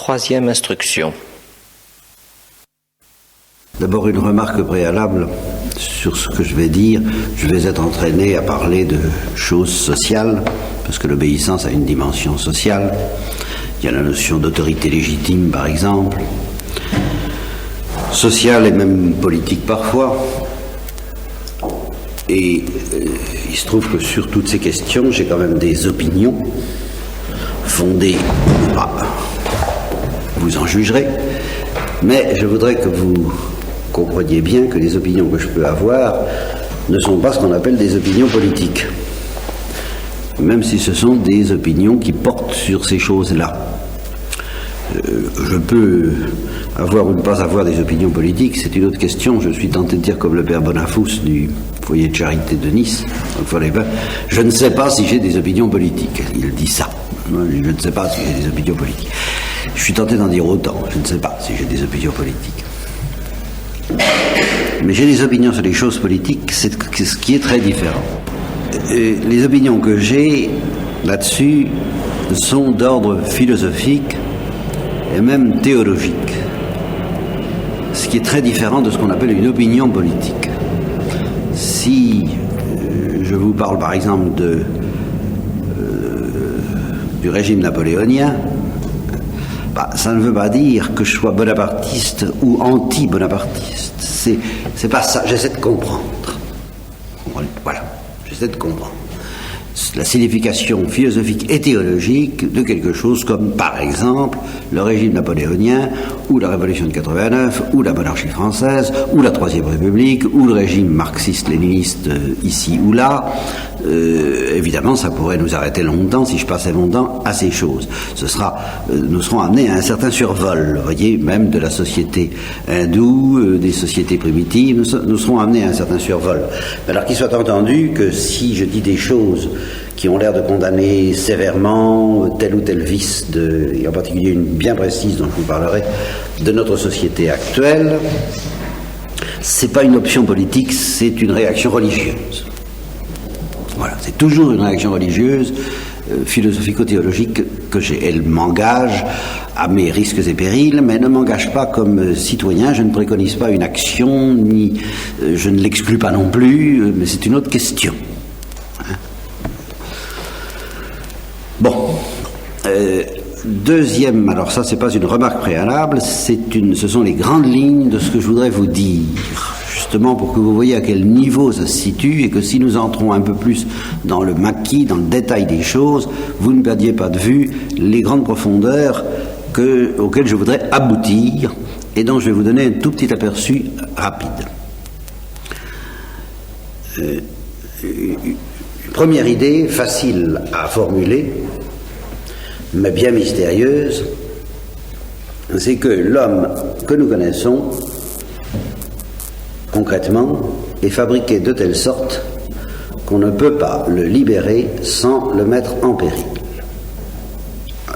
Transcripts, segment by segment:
Troisième instruction. D'abord une remarque préalable sur ce que je vais dire. Je vais être entraîné à parler de choses sociales, parce que l'obéissance a une dimension sociale. Il y a la notion d'autorité légitime, par exemple, sociale et même politique parfois. Et il se trouve que sur toutes ces questions, j'ai quand même des opinions fondées ou pas. Vous en jugerez. Mais je voudrais que vous compreniez bien que les opinions que je peux avoir ne sont pas ce qu'on appelle des opinions politiques. Même si ce sont des opinions qui portent sur ces choses-là. Je peux avoir ou ne pas avoir des opinions politiques, c'est une autre question. Je suis tenté de dire comme le père Bonafous du foyer de charité de Nice, je ne sais pas si j'ai des opinions politiques. Il dit ça. Je ne sais pas si j'ai des opinions politiques. Je suis tenté d'en dire autant. Je ne sais pas si j'ai des opinions politiques. Mais j'ai des opinions sur les choses politiques, c'est ce qui est très différent. Les opinions que j'ai là-dessus sont d'ordre philosophique et même théologique. Ce qui est très différent de ce qu'on appelle une opinion politique. Si je vous parle par exemple du régime napoléonien, ça ne veut pas dire que je sois bonapartiste ou anti-bonapartiste. C'est pas ça, j'essaie de comprendre. Voilà, j'essaie de comprendre la signification philosophique et théologique de quelque chose comme, par exemple, le régime napoléonien, ou la Révolution de 89, ou la monarchie française, ou la Troisième République, ou le régime marxiste-léniniste ici ou là. Évidemment, ça pourrait nous arrêter longtemps si je passais mon temps à ces choses. Nous serons amenés à un certain survol, vous voyez, même de la société hindoue, des sociétés primitives, nous serons amenés à un certain survol. Alors qu'il soit entendu que si je dis des choses qui ont l'air de condamner sévèrement tel ou tel vice, et en particulier une bien précise dont je vous parlerai, de notre société actuelle, c'est pas une option politique, c'est une réaction religieuse. Voilà, c'est toujours une réaction religieuse, philosophico-théologique que j'ai. Elle m'engage à mes risques et périls, mais ne m'engage pas comme citoyen. Je ne préconise pas une action, ni je ne l'exclus pas non plus, mais c'est une autre question. Bon. Deuxième, alors ça c'est pas une remarque préalable, ce sont les grandes lignes de ce que je voudrais vous dire, justement pour que vous voyez à quel niveau ça se situe et que si nous entrons un peu plus dans le maquis, dans le détail des choses, vous ne perdiez pas de vue les grandes profondeurs auxquelles je voudrais aboutir et dont je vais vous donner un tout petit aperçu rapide. Une première idée, facile à formuler, mais bien mystérieuse, c'est que l'homme que nous connaissons, concrètement, est fabriqué de telle sorte qu'on ne peut pas le libérer sans le mettre en péril.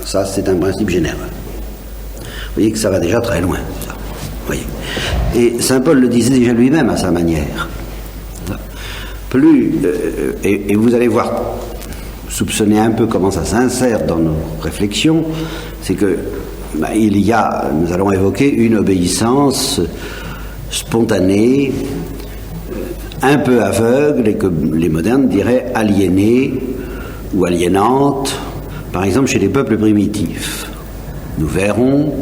Ça, c'est un principe général. Vous voyez que ça va déjà très loin, ça. Vous voyez. Et saint Paul le disait déjà lui-même à sa manière. Et vous allez voir, soupçonner un peu comment ça s'insère dans nos réflexions, c'est que nous allons évoquer une obéissance spontanée, un peu aveugle et que les modernes diraient aliénée ou aliénante, par exemple chez les peuples primitifs. Nous verrons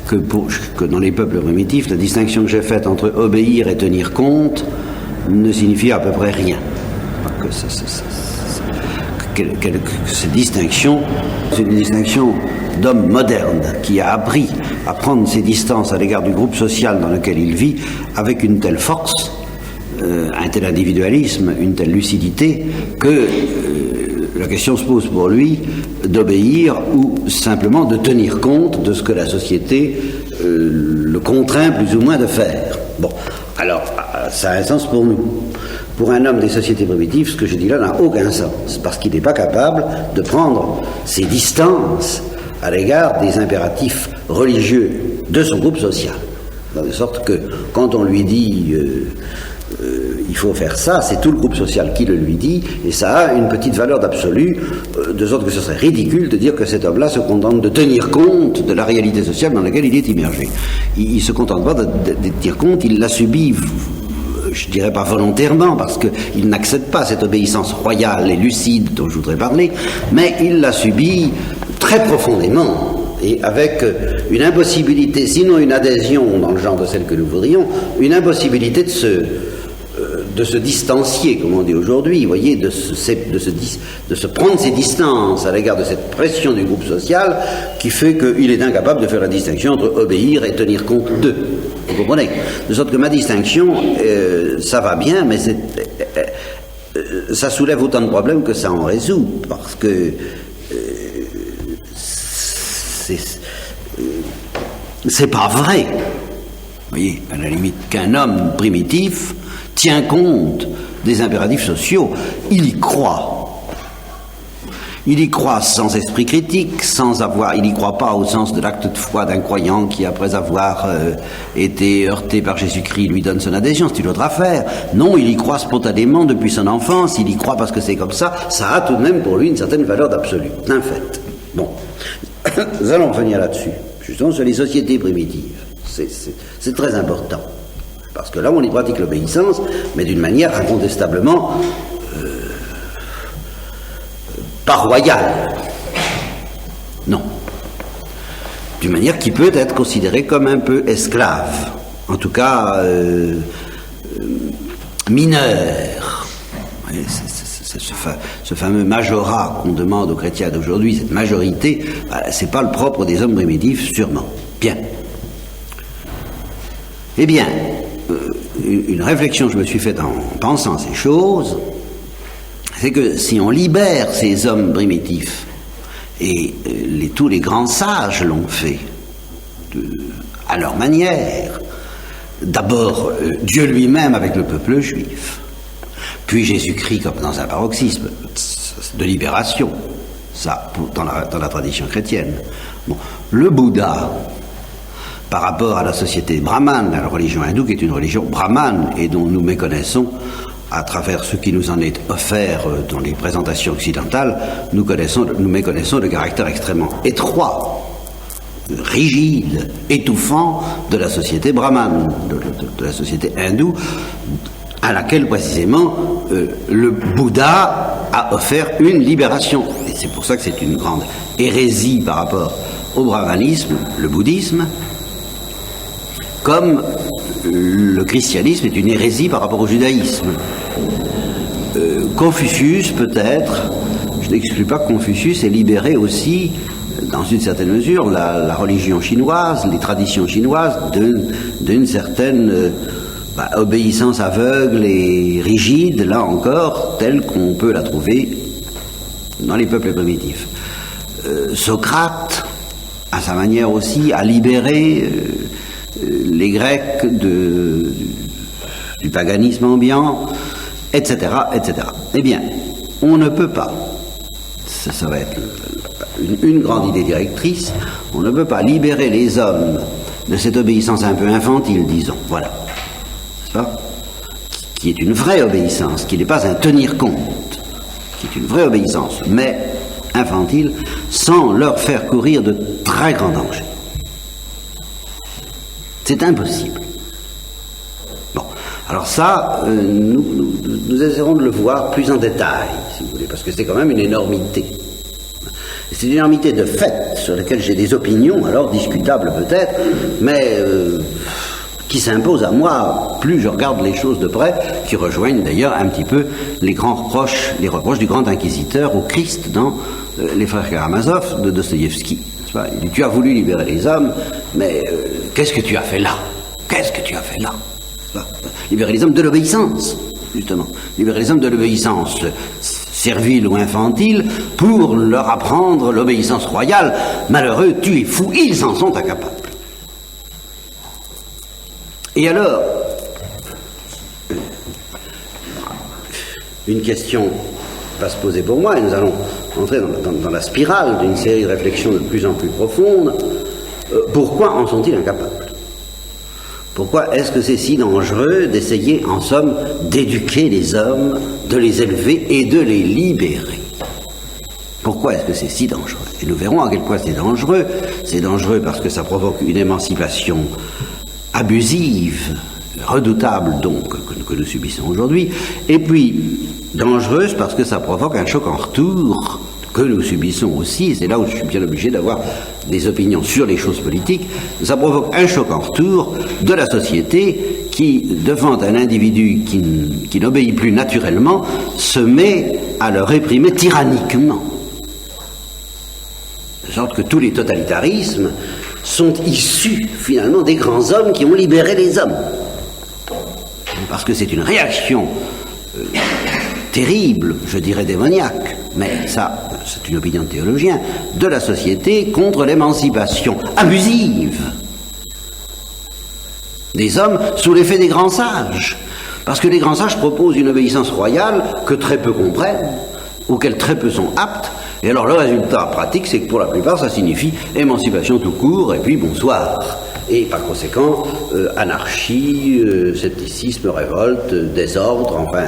que dans les peuples primitifs, la distinction que j'ai faite entre obéir et tenir compte ne signifie à peu près rien. Cette distinction, c'est une distinction d'homme moderne qui a appris à prendre ses distances à l'égard du groupe social dans lequel il vit avec une telle force, un tel individualisme, une telle lucidité que la question se pose pour lui d'obéir ou simplement de tenir compte de ce que la société le contraint plus ou moins de faire. Bon, alors ça a un sens pour nous. Pour un homme des sociétés primitives, ce que je dis là n'a aucun sens, parce qu'il n'est pas capable de prendre ses distances à l'égard des impératifs religieux de son groupe social. De sorte que, quand on lui dit il faut faire ça, c'est tout le groupe social qui le lui dit, et ça a une petite valeur d'absolu, de sorte que ce serait ridicule de dire que cet homme-là se contente de tenir compte de la réalité sociale dans laquelle il est immergé. Il ne se contente pas de tenir compte, il l'a subi, je dirais pas volontairement, parce qu'il n'accepte pas cette obéissance royale et lucide dont je voudrais parler, mais il l'a subi très profondément, et avec une impossibilité, sinon une adhésion dans le genre de celle que nous voudrions, une impossibilité de se distancier, comme on dit aujourd'hui, vous voyez, de se prendre ses distances à l'égard de cette pression du groupe social qui fait qu'il est incapable de faire la distinction entre obéir et tenir compte d'eux. Vous comprenez? De sorte que ma distinction, ça va bien, mais ça soulève autant de problèmes que ça en résout, parce que c'est pas vrai, vous voyez, à la limite, qu'un homme primitif tient compte des impératifs sociaux. Il y croit. Il y croit sans esprit critique, il n'y croit pas au sens de l'acte de foi d'un croyant qui, après avoir été heurté par Jésus-Christ, lui donne son adhésion, c'est une autre affaire. Non, il y croit spontanément depuis son enfance, il y croit parce que c'est comme ça a tout de même pour lui une certaine valeur d'absolu, c'est un fait. Bon, nous allons revenir là-dessus, justement sur les sociétés primitives. C'est très important. Parce que là, on y pratique l'obéissance, mais d'une manière incontestablement pas royale. Non. D'une manière qui peut être considérée comme un peu esclave. En tout cas, mineur. C'est ce fameux majorat qu'on demande aux chrétiens d'aujourd'hui, cette majorité, c'est pas le propre des hommes primitifs, sûrement. Bien. Eh bien, une réflexion que je me suis faite en pensant ces choses, c'est que si on libère ces hommes primitifs, et tous les grands sages l'ont fait, à leur manière, d'abord Dieu lui-même avec le peuple juif, puis Jésus-Christ comme dans un paroxysme de libération, ça dans la tradition chrétienne. Bon, le Bouddha, par rapport à la société brahmane, à la religion hindoue qui est une religion brahmane et dont nous méconnaissons, à travers ce qui nous en est offert dans les présentations occidentales, nous méconnaissons le caractère extrêmement étroit, rigide, étouffant de la société brahmane, de la société hindoue, à laquelle précisément le Bouddha a offert une libération. Et c'est pour ça que c'est une grande hérésie par rapport au brahmanisme, le bouddhisme, comme le christianisme est une hérésie par rapport au judaïsme. Confucius, peut-être, je n'exclus pas que Confucius ait libéré aussi, dans une certaine mesure, la religion chinoise, les traditions chinoises, d'une certaine obéissance aveugle et rigide, là encore, telle qu'on peut la trouver dans les peuples primitifs. Socrate, à sa manière aussi, a libéré les Grecs du paganisme ambiant, etc., etc. Eh bien, on ne peut pas, ça va être une grande idée directrice, on ne peut pas libérer les hommes de cette obéissance un peu infantile, disons, voilà, n'est-ce pas, qui est une vraie obéissance, qui n'est pas un tenir compte, qui est une vraie obéissance, mais infantile, sans leur faire courir de très grands dangers. C'est impossible. Bon, alors ça, nous essaierons de le voir plus en détail, si vous voulez, parce que c'est quand même une énormité. C'est une énormité de fait sur laquelle j'ai des opinions, alors discutables peut-être, mais qui s'imposent à moi, plus je regarde les choses de près, qui rejoignent d'ailleurs un petit peu les reproches du grand inquisiteur au Christ dans les frères Karamazov de Dostoïevski. Il dit, tu as voulu libérer les hommes, mais qu'est-ce que tu as fait là? Qu'est-ce que tu as fait là? Libérer les hommes de l'obéissance, justement. Libérer les hommes de l'obéissance servile ou infantile pour leur apprendre l'obéissance royale. Malheureux, tu es fou, ils en sont incapables. Et alors, une question va se poser pour moi, et nous allons entrer dans la spirale d'une série de réflexions de plus en plus profondes. Pourquoi en sont-ils incapables? Pourquoi est-ce que c'est si dangereux d'essayer, en somme, d'éduquer les hommes, de les élever et de les libérer? Pourquoi est-ce que c'est si dangereux? Et nous verrons à quel point c'est dangereux. C'est dangereux parce que ça provoque une émancipation abusive, redoutable donc, que nous subissons aujourd'hui, et puis dangereuse parce que ça provoque un choc en retour que nous subissons aussi. C'est là où je suis bien obligé d'avoir des opinions sur les choses politiques. Ça provoque un choc en retour de la société qui, devant un individu qui n'obéit plus naturellement, se met à le réprimer tyranniquement. De sorte que tous les totalitarismes sont issus finalement des grands hommes qui ont libéré les hommes. Parce que c'est une réaction terrible, je dirais démoniaque, mais ça, c'est une opinion de théologien, de la société contre l'émancipation abusive des hommes sous l'effet des grands sages. Parce que les grands sages proposent une obéissance royale que très peu comprennent, auxquels très peu sont aptes. Et alors le résultat pratique, c'est que pour la plupart, ça signifie émancipation tout court, et puis bonsoir. Et par conséquent, anarchie, scepticisme, révolte, désordre, enfin,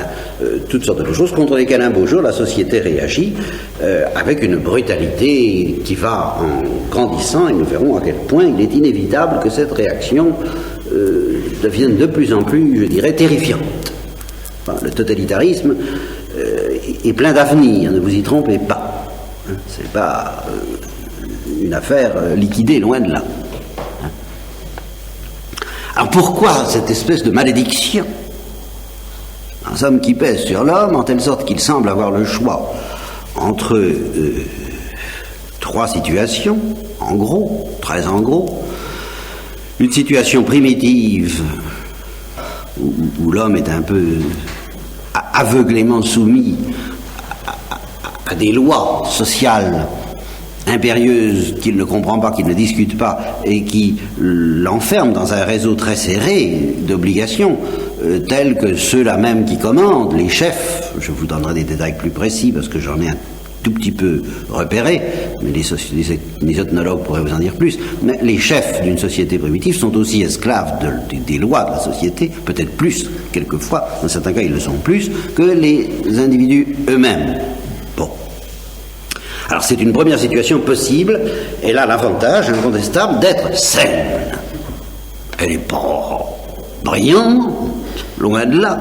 toutes sortes de choses contre lesquelles un beau jour la société réagit avec une brutalité qui va en grandissant, et nous verrons à quel point il est inévitable que cette réaction devienne de plus en plus, je dirais, terrifiante. Enfin, le totalitarisme est plein d'avenir, ne vous y trompez pas. C'est pas une affaire liquidée, loin de là. Alors pourquoi cette espèce de malédiction, en somme, qui pèse sur l'homme, en telle sorte qu'il semble avoir le choix entre trois situations, en gros, très en gros, une situation primitive où l'homme est un peu aveuglément soumis à des lois sociales impérieuses qu'il ne comprend pas, qu'il ne discute pas, et qui l'enferment dans un réseau très serré d'obligations, tels que ceux-là même qui commandent, les chefs. Je vous donnerai des détails plus précis parce que j'en ai un tout petit peu repéré, mais les ethnologues pourraient vous en dire plus. Mais les chefs d'une société primitive sont aussi esclaves des lois de la société, peut-être plus, quelquefois, dans certains cas ils le sont plus, que les individus eux-mêmes. Bon. Alors c'est une première situation possible, elle a l'avantage incontestable d'être saine. Elle n'est pas brillante, loin de là,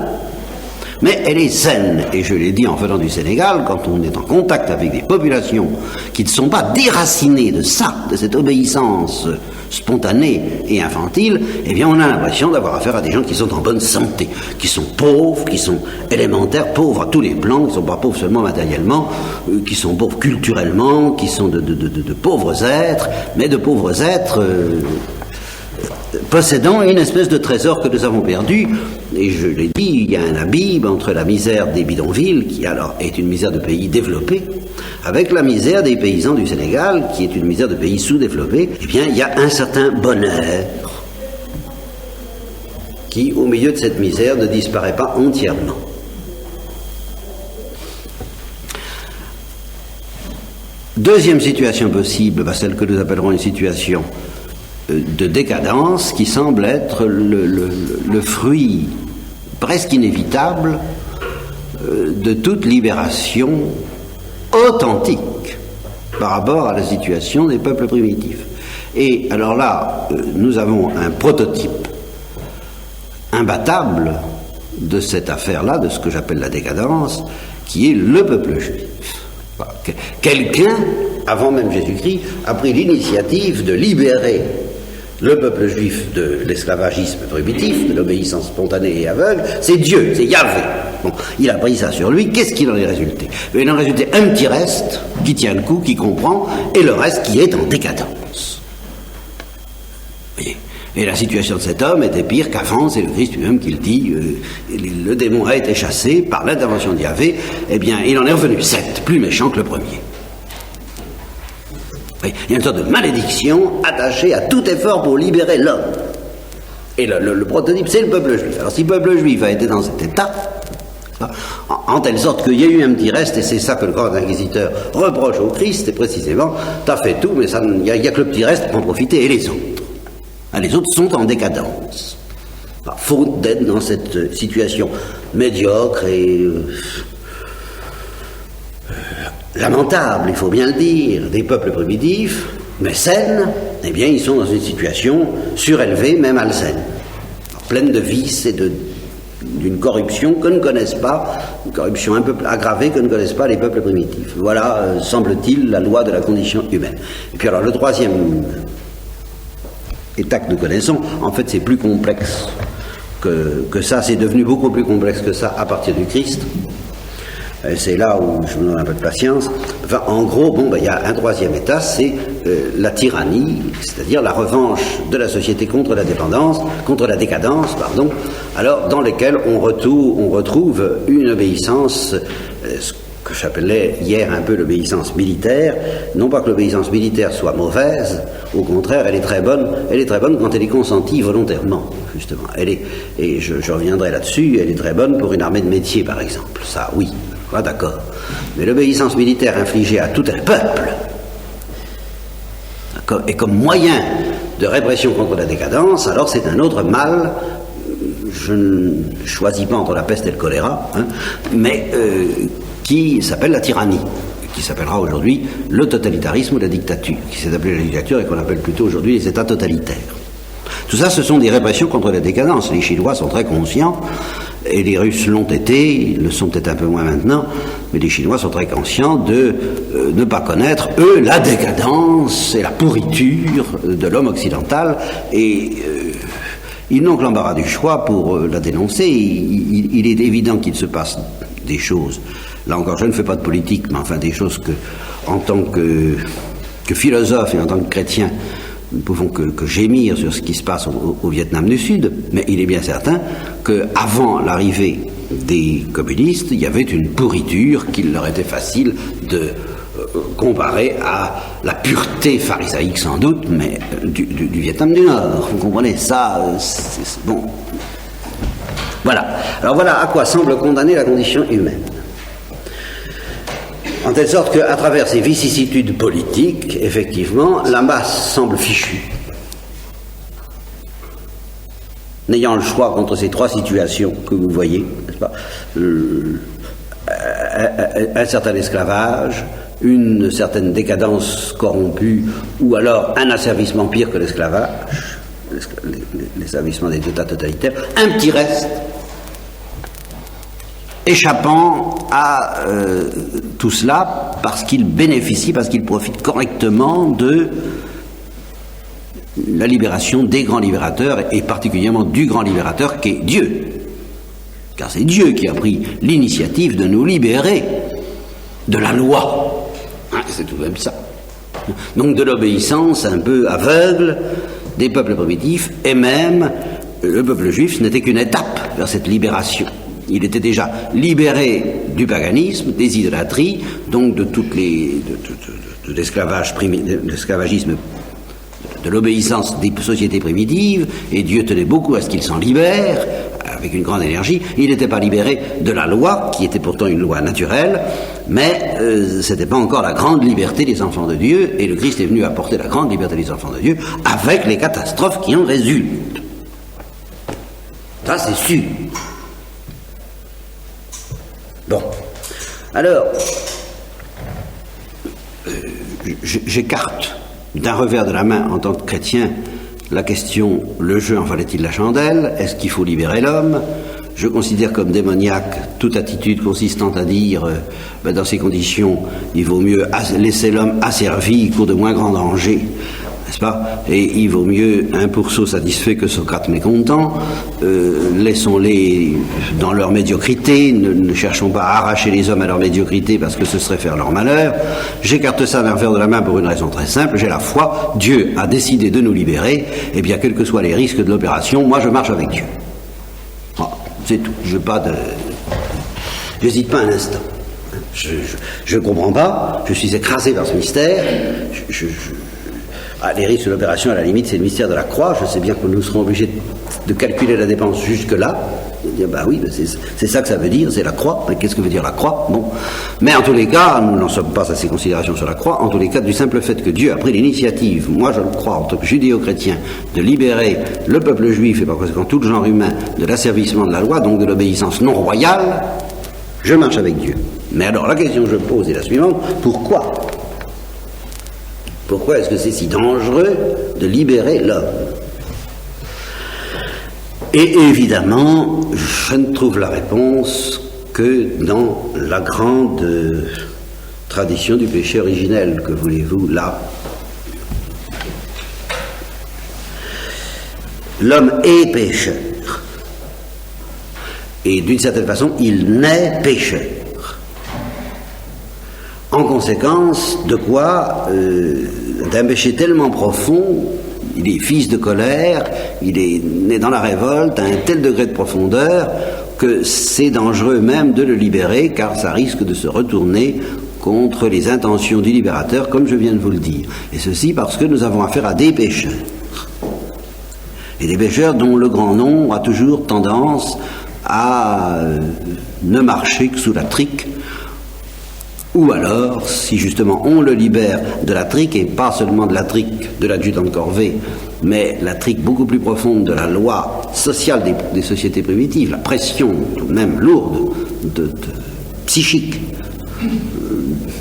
mais elle est saine, et je l'ai dit en venant du Sénégal, quand on est en contact avec des populations qui ne sont pas déracinées de ça, de cette obéissance spontanée et infantile, eh bien on a l'impression d'avoir affaire à des gens qui sont en bonne santé, qui sont pauvres, qui sont élémentaires, pauvres à tous les plans, qui ne sont pas pauvres seulement matériellement, qui sont pauvres culturellement, qui sont de pauvres êtres, mais de pauvres êtres possédant une espèce de trésor que nous avons perdu. Et je l'ai dit, il y a un abîme entre la misère des bidonvilles, qui alors est une misère de pays développés, avec la misère des paysans du Sénégal, qui est une misère de pays sous-développés. Eh bien, il y a un certain bonheur qui, au milieu de cette misère, ne disparaît pas entièrement. Deuxième situation possible, celle que nous appellerons une situation de décadence, qui semble être le fruit presque inévitable de toute libération authentique par rapport à la situation des peuples primitifs. Et alors là, nous avons un prototype imbattable de cette affaire-là, de ce que j'appelle la décadence, qui est le peuple juif. Quelqu'un, avant même Jésus-Christ, a pris l'initiative de libérer le peuple juif de l'esclavagisme primitif, de l'obéissance spontanée et aveugle. C'est Dieu, c'est Yahvé. Bon, il a pris ça sur lui. Qu'est-ce qu'il en est résulté? Il en est résulté un petit reste qui tient le coup, qui comprend, et le reste qui est en décadence. Vous voyez? Et la situation de cet homme était pire qu'avant, c'est le Christ lui-même qui le dit. Le démon a été chassé par l'intervention de Yahvé. Eh bien, il en est revenu 7, plus méchant que le premier. Il y a une sorte de malédiction attachée à tout effort pour libérer l'homme. Et le prototype, c'est le peuple juif. Alors si le peuple juif a été dans cet état, en telle sorte qu'il y a eu un petit reste, et c'est ça que le grand inquisiteur reproche au Christ, c'est précisément, t'as fait tout, mais il n'y a que le petit reste pour en profiter, et les autres. Les autres sont en décadence. faute d'être dans cette situation médiocre et lamentable, il faut bien le dire, des peuples primitifs, mais saines, eh bien ils sont dans une situation surélevée, même malsaine, pleine de vices et d'une corruption que ne connaissent pas, une corruption un peu aggravée que ne connaissent pas les peuples primitifs. Voilà, semble-t-il, la loi de la condition humaine. Et puis alors le troisième état que nous connaissons, en fait c'est plus complexe que ça, c'est devenu beaucoup plus complexe que ça à partir du Christ. Et c'est là où je me donne un peu de patience. Enfin, en gros, il y a un troisième état, c'est la tyrannie, c'est-à-dire la revanche de la société contre la décadence, alors dans lesquelles on retrouve une obéissance, ce que j'appelais hier un peu l'obéissance militaire. Non pas que l'obéissance militaire soit mauvaise, au contraire, elle est très bonne quand elle est consentie volontairement, justement. Et je reviendrai là-dessus, elle est très bonne pour une armée de métier, par exemple. Ça, oui. D'accord. Mais l'obéissance militaire infligée à tout un peuple, et comme moyen de répression contre la décadence, alors c'est un autre mal. Je ne choisis pas entre la peste et le choléra, mais qui s'appelle la tyrannie, qui s'appellera aujourd'hui le totalitarisme ou la dictature, qui s'est appelée la dictature et qu'on appelle plutôt aujourd'hui les États totalitaires. Tout ça, ce sont des répressions contre la décadence. Les Chinois sont très conscients, et les Russes l'ont été, ils le sont peut-être un peu moins maintenant, mais les Chinois sont très conscients de ne pas connaître, eux, la décadence et la pourriture de l'homme occidental, et ils n'ont que l'embarras du choix pour la dénoncer. Il est évident qu'il se passe des choses, là encore je ne fais pas de politique, mais enfin des choses que, en tant que philosophe et en tant que chrétien, nous ne pouvons que gémir sur ce qui se passe au Vietnam du Sud, mais il est bien certain qu'avant l'arrivée des communistes, il y avait une pourriture qu'il leur était facile de comparer à la pureté pharisaïque sans doute, mais du Vietnam du Nord. Vous comprenez ça, c'est bon. Voilà. Alors voilà à quoi semble condamner la condition humaine. En telle sorte qu'à travers ces vicissitudes politiques, effectivement, la masse semble fichue. N'ayant le choix contre ces trois situations que vous voyez, n'est-ce pas, un certain esclavage, une certaine décadence corrompue, ou alors un asservissement pire que l'esclavage, l'asservissement des États totalitaires, un petit reste échappant à tout cela parce qu'il bénéficie, parce qu'il profite correctement de la libération des grands libérateurs, et particulièrement du grand libérateur qui est Dieu. Car c'est Dieu qui a pris l'initiative de nous libérer de la loi. C'est tout de même ça. Donc de l'obéissance un peu aveugle des peuples primitifs, et même le peuple juif, ce n'était qu'une étape vers cette libération. Il était déjà libéré du paganisme, des idolâtries, donc de toutes de l'esclavagisme, de l'obéissance des sociétés primitives, et Dieu tenait beaucoup à ce qu'il s'en libère, avec une grande énergie. Il n'était pas libéré de la loi, qui était pourtant une loi naturelle, mais ce n'était pas encore la grande liberté des enfants de Dieu, et le Christ est venu apporter la grande liberté des enfants de Dieu, avec les catastrophes qui en résultent. Ça, c'est sûr. Bon, alors, j'écarte d'un revers de la main, en tant que chrétien, la question, le jeu en valait-il la chandelle? Est-ce qu'il faut libérer l'homme? Je considère comme démoniaque toute attitude consistant à dire, dans ces conditions, il vaut mieux laisser l'homme asservi, il court de moins grand danger, n'est-ce pas? Et il vaut mieux un pourceau satisfait que Socrate mécontent. Laissons-les dans leur médiocrité, ne cherchons pas à arracher les hommes à leur médiocrité parce que ce serait faire leur malheur. J'écarte ça d'un revers de la main pour une raison très simple, j'ai la foi, Dieu a décidé de nous libérer, et bien quels que soient les risques de l'opération, moi je marche avec Dieu. Voilà, c'est tout, j'hésite pas un instant. Je ne comprends pas, je suis écrasé par ce mystère, les risques de l'opération, à la limite, c'est le mystère de la croix. Je sais bien que nous serons obligés de calculer la dépense jusque-là, Dire, bah oui, c'est ça que ça veut dire, c'est la croix. Mais qu'est-ce que veut dire la croix? Bon. Mais en tous les cas, nous n'en sommes pas à ces considérations sur la croix. En tous les cas, du simple fait que Dieu a pris l'initiative, moi je le crois en tant que judéo-chrétien, de libérer le peuple juif et par conséquent tout le genre humain de l'asservissement de la loi, donc de l'obéissance non royale, je marche avec Dieu. Mais alors la question que je pose est la suivante, pourquoi? Pourquoi est-ce que c'est si dangereux de libérer l'homme? Et évidemment, je ne trouve la réponse que dans la grande tradition du péché originel, que voulez-vous, là. L'homme est pécheur. Et d'une certaine façon, il naît pécheur. En conséquence, de quoi d'un péché tellement profond, il est fils de colère, il est né dans la révolte à un tel degré de profondeur que c'est dangereux même de le libérer, car ça risque de se retourner contre les intentions du libérateur, comme je viens de vous le dire. Et ceci parce que nous avons affaire à des pécheurs. Et des pécheurs dont le grand nombre a toujours tendance à ne marcher que sous la trique, ou alors, si justement on le libère de la trique, et pas seulement de la trique de l'adjudant de corvée, mais la trique beaucoup plus profonde de la loi sociale des sociétés primitives, la pression même lourde, psychique,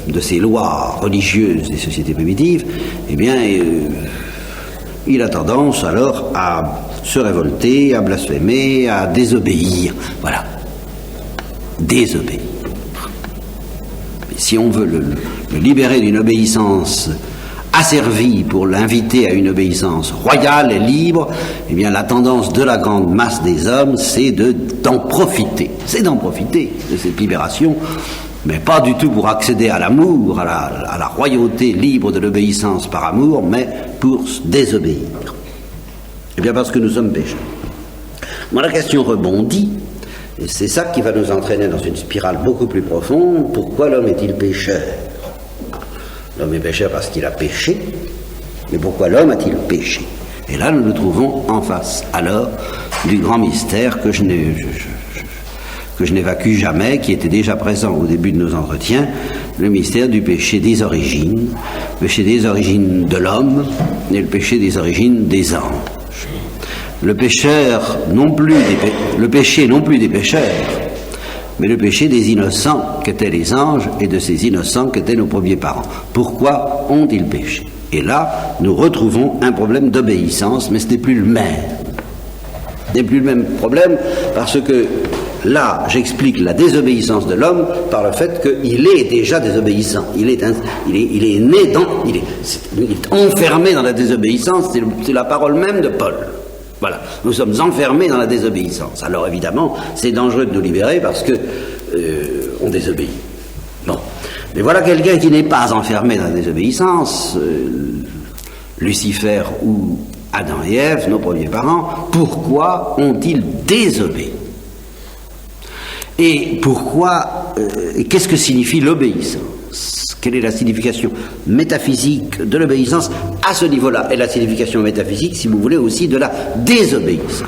de ces lois religieuses des sociétés primitives, eh bien, il a tendance alors à se révolter, à blasphémer, à désobéir. Voilà. Désobéir. Si on veut le libérer d'une obéissance asservie pour l'inviter à une obéissance royale et libre, eh bien la tendance de la grande masse des hommes, c'est d'en profiter. C'est d'en profiter de cette libération, mais pas du tout pour accéder à l'amour, à la royauté libre de l'obéissance par amour, mais pour désobéir. Eh bien parce que nous sommes pécheurs. Moi la question rebondit. Et c'est ça qui va nous entraîner dans une spirale beaucoup plus profonde. Pourquoi l'homme est-il pécheur? L'homme est pécheur parce qu'il a péché, mais pourquoi l'homme a-t-il péché? Et là, nous nous trouvons en face, alors, du grand mystère que je n'évacue jamais, qui était déjà présent au début de nos entretiens, le mystère du péché des origines, le péché des origines de l'homme et le péché des origines des anges. Le péché non plus des pécheurs, mais le péché des innocents qu'étaient les anges et de ces innocents qu'étaient nos premiers parents. Pourquoi ont-ils péché? Et là, nous retrouvons un problème d'obéissance, mais ce n'est plus le même. Ce n'est plus le même problème parce que là, j'explique la désobéissance de l'homme par le fait qu'il est déjà désobéissant. Il est enfermé dans la désobéissance, c'est la parole même de Paul. Voilà, nous sommes enfermés dans la désobéissance. Alors évidemment, c'est dangereux de nous libérer parce que on désobéit. Bon, mais voilà quelqu'un qui n'est pas enfermé dans la désobéissance, Lucifer ou Adam et Ève, nos premiers parents. Pourquoi ont-ils désobéi? Et pourquoi, qu'est-ce que signifie l'obéissance? Quelle est la signification métaphysique de l'obéissance à ce niveau-là? Et la signification métaphysique, si vous voulez, aussi de la désobéissance.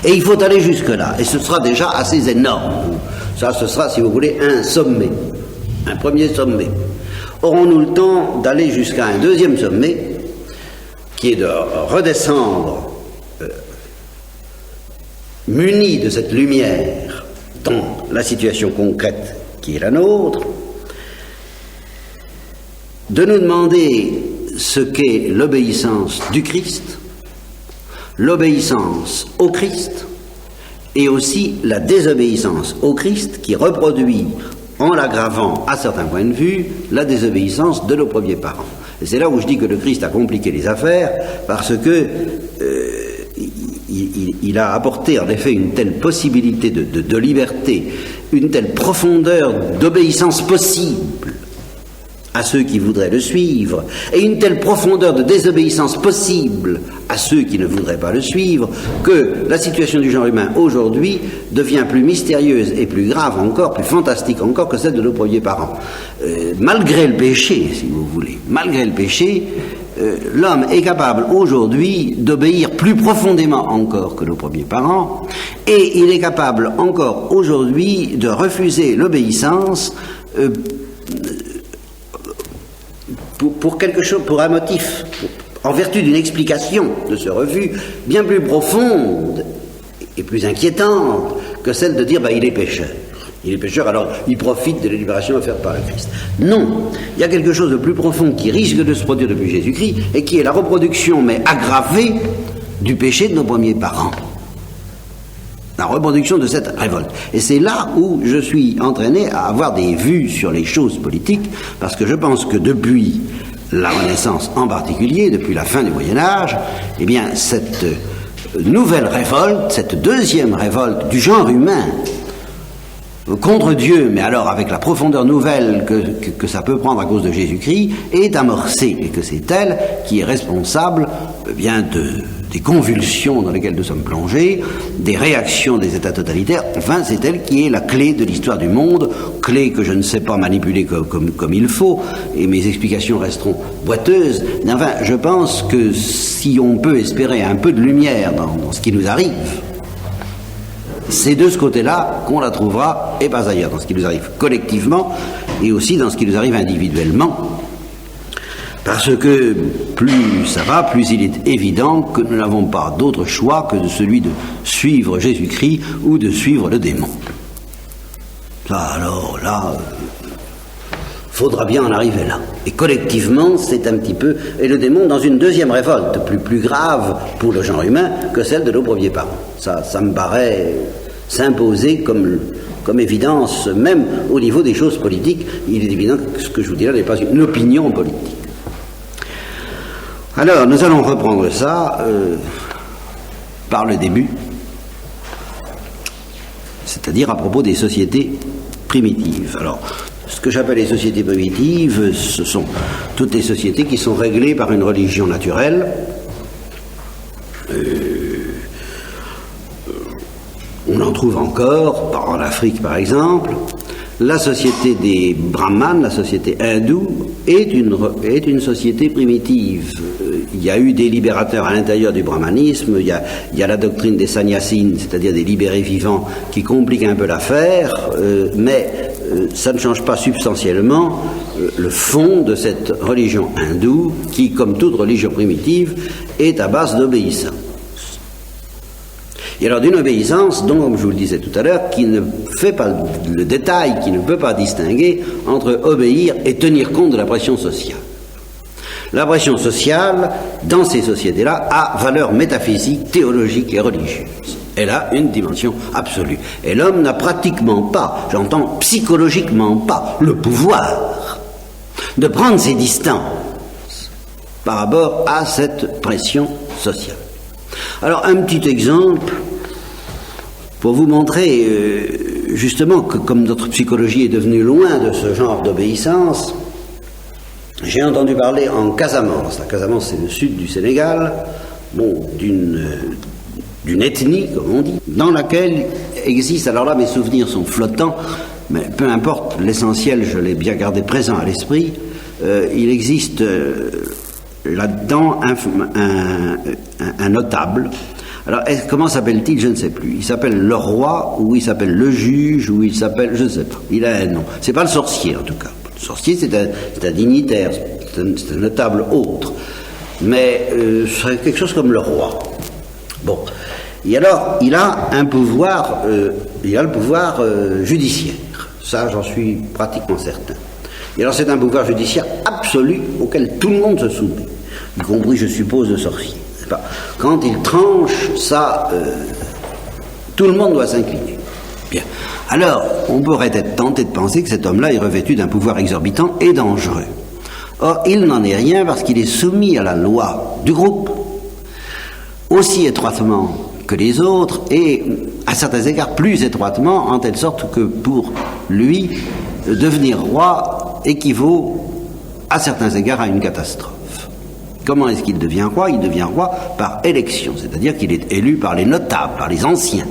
Et il faut aller jusque-là. Et ce sera déjà assez énorme. Ça, ce sera, si vous voulez, un sommet. Un premier sommet. Aurons-nous le temps d'aller jusqu'à un deuxième sommet, qui est de redescendre muni de cette lumière dans la situation concrète qui est la nôtre, de nous demander ce qu'est l'obéissance du Christ, l'obéissance au Christ, et aussi la désobéissance au Christ qui reproduit, en l'aggravant à certains points de vue, la désobéissance de nos premiers parents. Et c'est là où je dis que le Christ a compliqué les affaires, parce que il a apporté en effet une telle possibilité de liberté, une telle profondeur d'obéissance possible à ceux qui voudraient le suivre, et une telle profondeur de désobéissance possible à ceux qui ne voudraient pas le suivre, que la situation du genre humain aujourd'hui devient plus mystérieuse et plus grave encore, plus fantastique encore que celle de nos premiers parents. Malgré le péché, si vous voulez, malgré le péché, l'homme est capable aujourd'hui d'obéir plus profondément encore que nos premiers parents, et il est capable encore aujourd'hui de refuser l'obéissance pour quelque chose, pour un motif, en vertu d'une explication de ce refus bien plus profonde et plus inquiétante que celle de dire il est pécheur. Il est pécheur, alors il profite de la libération offerte par le Christ. Non, il y a quelque chose de plus profond qui risque de se produire depuis Jésus-Christ et qui est la reproduction, mais aggravée, du péché de nos premiers parents. La reproduction de cette révolte. Et c'est là où je suis entraîné à avoir des vues sur les choses politiques, parce que je pense que depuis la Renaissance en particulier, depuis la fin du Moyen-Âge, eh bien, cette nouvelle révolte, cette deuxième révolte du genre humain contre Dieu, mais alors avec la profondeur nouvelle que ça peut prendre à cause de Jésus-Christ, est amorcée, et que c'est elle qui est responsable bien des convulsions dans lesquelles nous sommes plongés, des réactions des États totalitaires. Enfin, c'est elle qui est la clé de l'histoire du monde, clé que je ne sais pas manipuler comme il faut, et mes explications resteront boiteuses. Mais enfin, je pense que si on peut espérer un peu de lumière dans ce qui nous arrive, c'est de ce côté-là qu'on la trouvera, et pas ailleurs, dans ce qui nous arrive collectivement, et aussi dans ce qui nous arrive individuellement. Parce que plus ça va, plus il est évident que nous n'avons pas d'autre choix que de celui de suivre Jésus-Christ ou de suivre le démon. Alors là, faudra bien en arriver là. Et collectivement, c'est un petit peu... Et le démon dans une deuxième révolte, plus grave pour le genre humain que celle de nos premiers parents. Ça me paraît s'imposer comme évidence, même au niveau des choses politiques. Il est évident que ce que je vous dis là n'est pas une opinion politique. Alors, nous allons reprendre ça par le début, c'est-à-dire à propos des sociétés primitives. Alors, ce que j'appelle les sociétés primitives, ce sont toutes les sociétés qui sont réglées par une religion naturelle. On en trouve encore, en Afrique par exemple. La société des brahmanes, la société hindoue, est une société primitive. Il y a eu des libérateurs à l'intérieur du brahmanisme, il y a la doctrine des sannyasines, c'est-à-dire des libérés vivants, qui complique un peu l'affaire, mais ça ne change pas substantiellement le fond de cette religion hindoue, qui, comme toute religion primitive, est à base d'obéissance. Et alors d'une obéissance dont, comme je vous le disais tout à l'heure, qui ne fait pas le détail, qui ne peut pas distinguer entre obéir et tenir compte de la pression sociale. La pression sociale, dans ces sociétés-là, a valeur métaphysique, théologique et religieuse. Elle a une dimension absolue. Et l'homme n'a pratiquement pas, j'entends psychologiquement pas, le pouvoir de prendre ses distances par rapport à cette pression sociale. Alors, un petit exemple pour vous montrer justement que comme notre psychologie est devenue loin de ce genre d'obéissance. J'ai entendu parler en Casamance. La Casamance, c'est le sud du Sénégal, d'une ethnie, comme on dit, dans laquelle existe, alors là mes souvenirs sont flottants, mais peu importe, l'essentiel, je l'ai bien gardé présent à l'esprit, il existe là-dedans un notable. Alors, comment s'appelle-t-il? Je ne sais plus. Il s'appelle le roi, ou il s'appelle le juge, ou il s'appelle... je ne sais pas. Il a un nom. C'est pas le sorcier, en tout cas. Le sorcier, c'est un dignitaire, c'est un notable autre. Mais c'est quelque chose comme le roi. Bon. Et alors, il a un pouvoir, il a le pouvoir judiciaire. Ça, j'en suis pratiquement certain. Et alors, c'est un pouvoir judiciaire absolu auquel tout le monde se soumet, y compris, je suppose, le sorcier. Quand il tranche, ça, tout le monde doit s'incliner. Bien. Alors, on pourrait être tenté de penser que cet homme-là est revêtu d'un pouvoir exorbitant et dangereux. Or, il n'en est rien parce qu'il est soumis à la loi du groupe, aussi étroitement que les autres, et à certains égards plus étroitement, en telle sorte que pour lui, devenir roi équivaut à certains égards, à une catastrophe. Comment est-ce qu'il devient roi? Il devient roi par élection, c'est-à-dire qu'il est élu par les notables, par les anciens.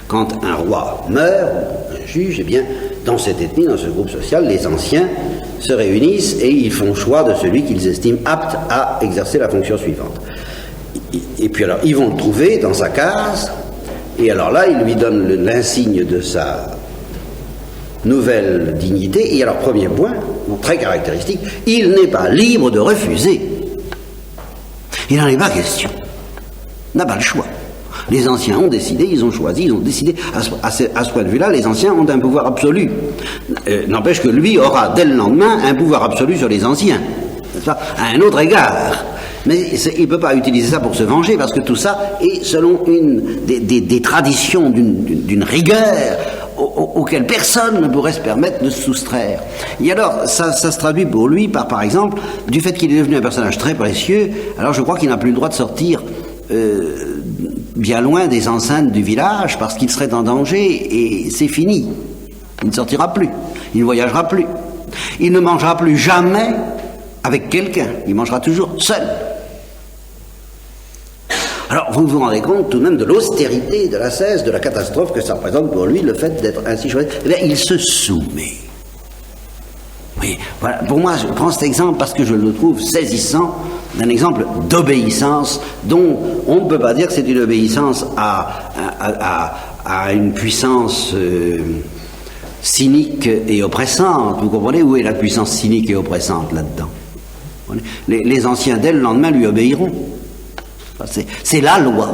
Quand un roi meurt, un juge, eh bien, dans cette ethnie, dans ce groupe social, les anciens se réunissent et ils font choix de celui qu'ils estiment apte à exercer la fonction suivante. Et puis alors, ils vont le trouver dans sa case, et alors là, ils lui donnent l'insigne de sa nouvelle dignité, et alors, premier point, très caractéristique, il n'est pas libre de refuser. Il n'en est pas question. Il n'a pas le choix. Les anciens ont décidé, ils ont choisi, ils ont décidé. À ce point de vue-là, les anciens ont un pouvoir absolu. N'empêche que lui aura, dès le lendemain, un pouvoir absolu sur les anciens. N'est-ce pas ? À un autre égard. Mais il ne peut pas utiliser ça pour se venger, parce que tout ça est selon des traditions d'une rigueur auxquelles personne ne pourrait se permettre de se soustraire. Et alors, ça se traduit pour lui par exemple, du fait qu'il est devenu un personnage très précieux, alors je crois qu'il n'a plus le droit de sortir bien loin des enceintes du village, parce qu'il serait en danger, et c'est fini. Il ne sortira plus, il ne voyagera plus. Il ne mangera plus jamais avec quelqu'un, il mangera toujours seul. Alors, vous vous rendez compte tout de même de l'austérité, de l'ascèse, de la catastrophe que ça représente pour lui, le fait d'être ainsi choisi. Eh bien, il se soumet. Oui, voilà. Pour moi, je prends cet exemple parce que je le trouve saisissant, d'un exemple d'obéissance dont on ne peut pas dire que c'est une obéissance à une puissance cynique et oppressante. Vous comprenez où est la puissance cynique et oppressante là-dedans? Les anciens, dès le lendemain, lui obéiront. C'est la loi,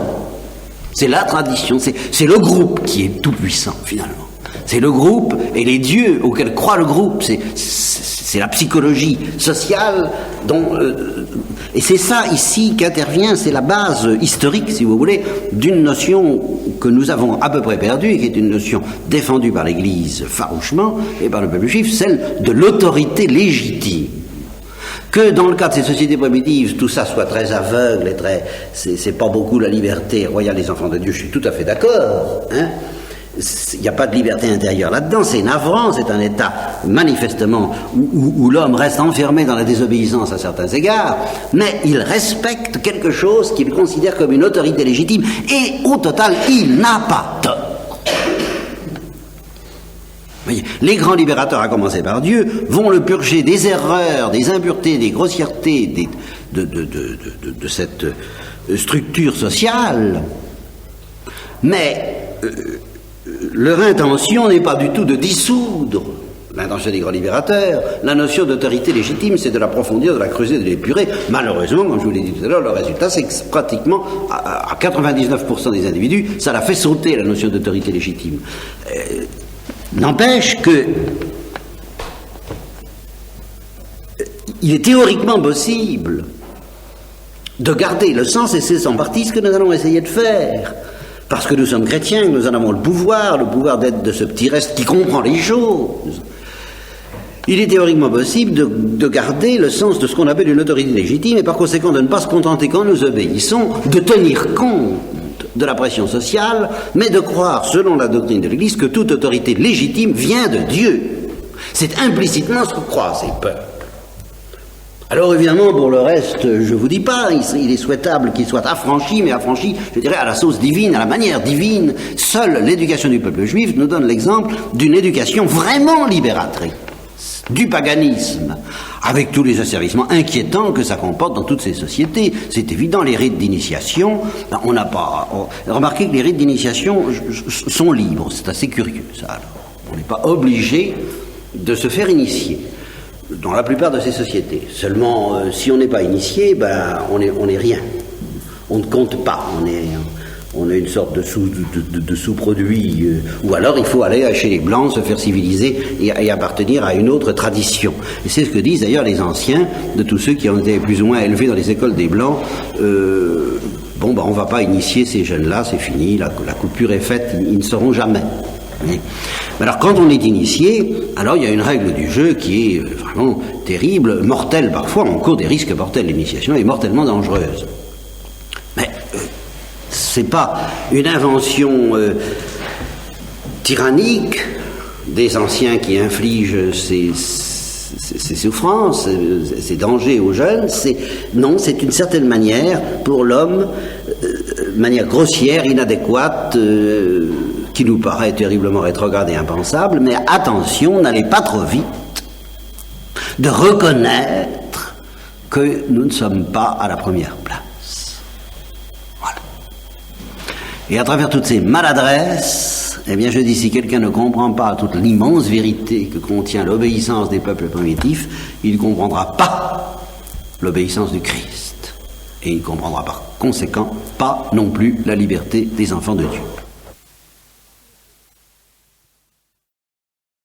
c'est la tradition, c'est le groupe qui est tout puissant finalement. C'est le groupe et les dieux auxquels croit le groupe, c'est la psychologie sociale et c'est ça ici qu'intervient, c'est la base historique, si vous voulez, d'une notion que nous avons à peu près perdue, qui est une notion défendue par l'Église farouchement et par le peuple juif, celle de l'autorité légitime. Que dans le cas de ces sociétés primitives, tout ça soit très aveugle et c'est pas beaucoup la liberté royale des enfants de Dieu, je suis tout à fait d'accord, hein. Il n'y a pas de liberté intérieure là-dedans, c'est navrant, c'est un état manifestement où l'homme reste enfermé dans la désobéissance à certains égards, mais il respecte quelque chose qu'il considère comme une autorité légitime, et au total, il n'a pas tort. Les grands libérateurs, à commencer par Dieu, vont le purger des erreurs, des impuretés, des grossièretés de cette structure sociale, mais leur intention n'est pas du tout de dissoudre l'intention des grands libérateurs. La notion d'autorité légitime, c'est de l'approfondir, de la creuser, de l'épurer. Malheureusement, comme je vous l'ai dit tout à l'heure, le résultat, c'est que pratiquement, à 99% des individus, ça la fait sauter, la notion d'autorité légitime. N'empêche que il est théoriquement possible de garder le sens, et c'est en partie ce que nous allons essayer de faire, parce que nous sommes chrétiens, nous en avons le pouvoir d'être de ce petit reste qui comprend les choses. Il est théoriquement possible de garder le sens de ce qu'on appelle une autorité légitime, et par conséquent de ne pas se contenter quand nous obéissons, de tenir compte de la pression sociale, mais de croire, selon la doctrine de l'Église, que toute autorité légitime vient de Dieu. C'est implicitement ce que croient ces peuples. Alors évidemment, pour le reste, je ne vous dis pas, il est souhaitable qu'il soit affranchi, mais affranchi, je dirais, à la sauce divine, à la manière divine. Seule l'éducation du peuple juif nous donne l'exemple d'une éducation vraiment libératrice du paganisme, avec tous les asservissements inquiétants que ça comporte dans toutes ces sociétés. C'est évident, les rites d'initiation, on n'a pas... Remarquez que les rites d'initiation sont libres, c'est assez curieux, ça. Alors, on n'est pas obligé de se faire initier dans la plupart de ces sociétés. Seulement, si on n'est pas initié, on est rien. On ne compte pas, on est une sorte de sous-produit, ou alors il faut aller chez les Blancs, se faire civiliser et appartenir à une autre tradition. Et c'est ce que disent d'ailleurs les anciens, de tous ceux qui ont été plus ou moins élevés dans les écoles des Blancs. On ne va pas initier ces jeunes-là, c'est fini, la coupure est faite, ils ne sauront jamais. Mais alors quand on est initié, alors il y a une règle du jeu qui est vraiment terrible, mortelle parfois, on court des risques mortels, l'initiation est mortellement dangereuse. Mais c'est pas une invention tyrannique des anciens qui infligent ces souffrances, ces dangers aux jeunes, non, c'est une certaine manière pour l'homme, manière grossière, inadéquate, qui nous paraît terriblement rétrograde et impensable, mais attention, n'allez pas trop vite de reconnaître que nous ne sommes pas à la première place. Voilà. Et à travers toutes ces maladresses, eh bien je dis, si quelqu'un ne comprend pas toute l'immense vérité que contient l'obéissance des peuples primitifs, il ne comprendra pas l'obéissance du Christ. Et il ne comprendra par conséquent pas non plus la liberté des enfants de Dieu.